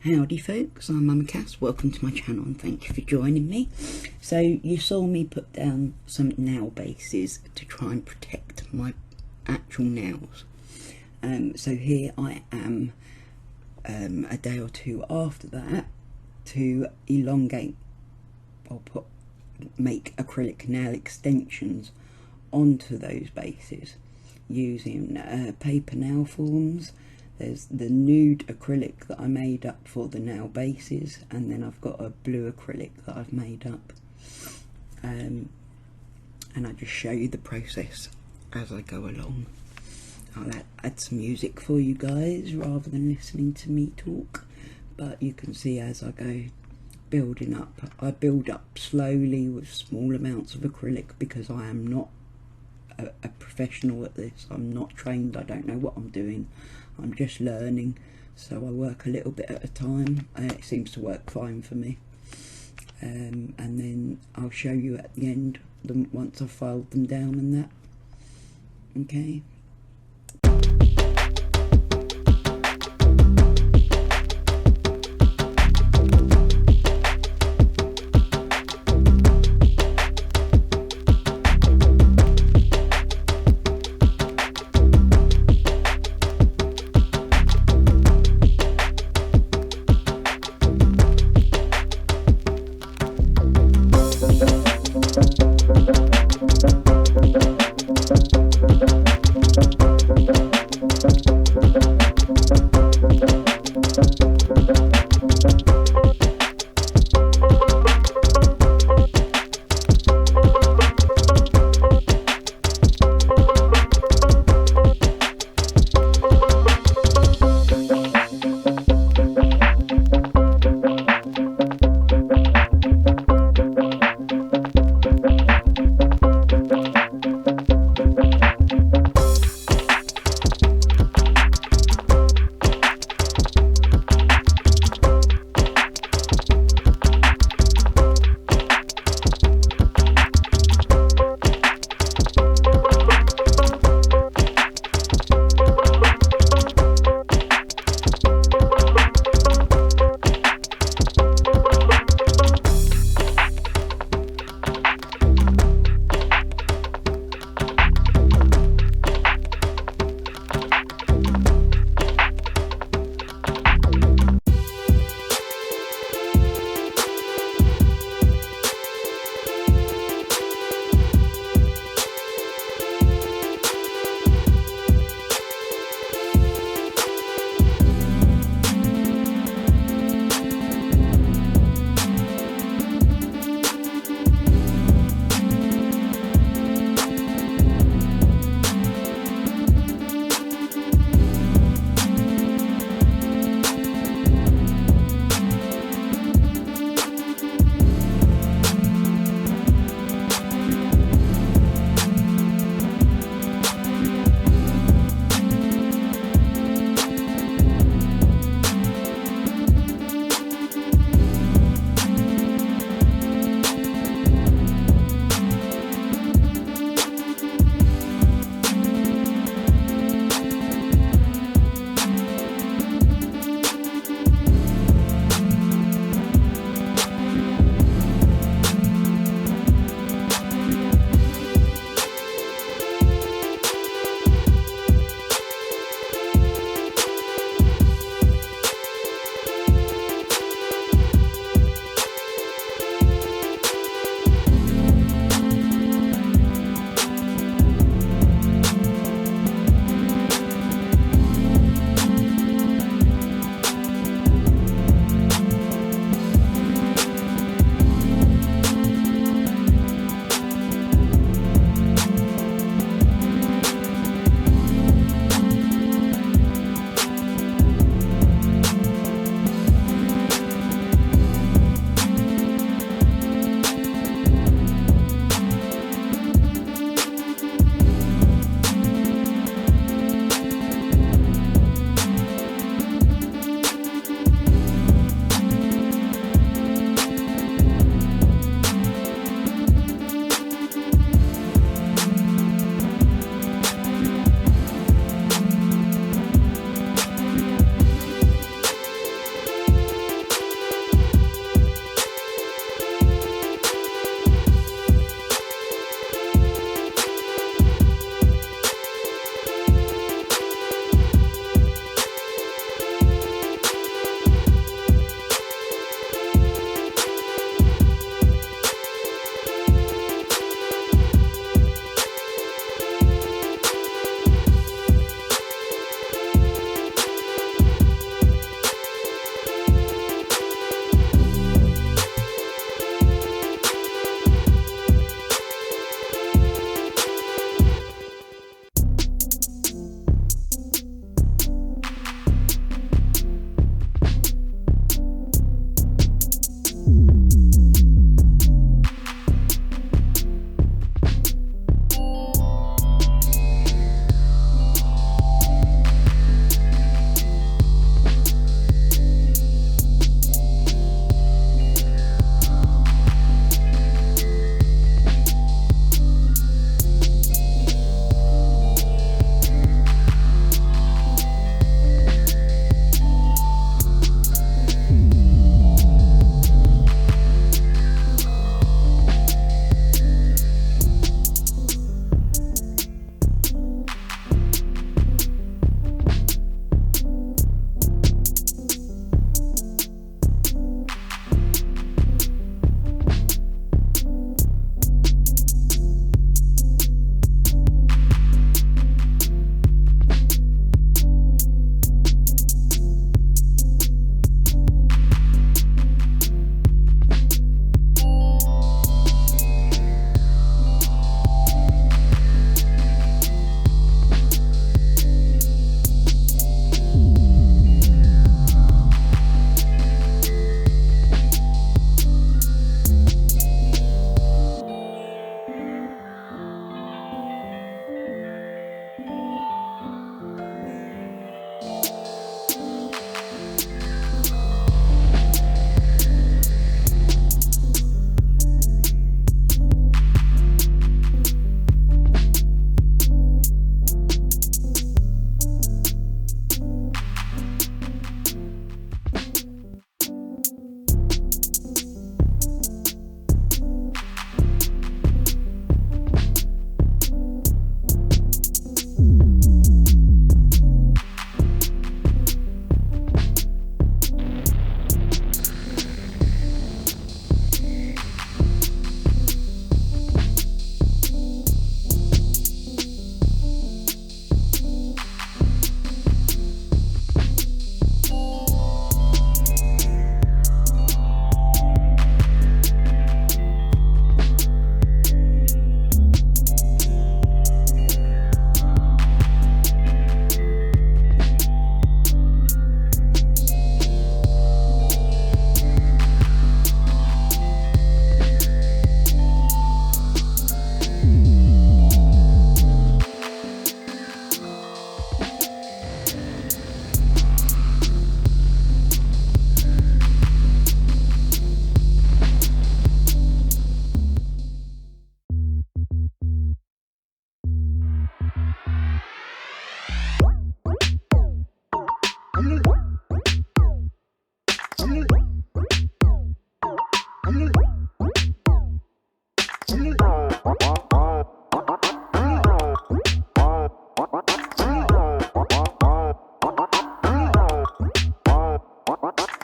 Howdy folks, I'm Mama Cass, welcome to my channel and thank you for joining me. So you saw me put down some nail bases to try and protect my actual nails. So here I am a day or two after that to elongate or make acrylic nail extensions onto those bases using paper nail forms. There's the nude acrylic that I made up for the nail bases, and then I've got a blue acrylic that I've made up, and I just show you the process as I go along. I'll add some music for you guys rather than listening to me talk, but you can see as I go building up. I build up slowly with small amounts of acrylic because I am not a professional at this. I'm not trained, I don't know what I'm doing, I'm just learning, so I work a little bit at a time. It seems to work fine for me, and then I'll show you at the end once I've filed them down and that. Okay. What?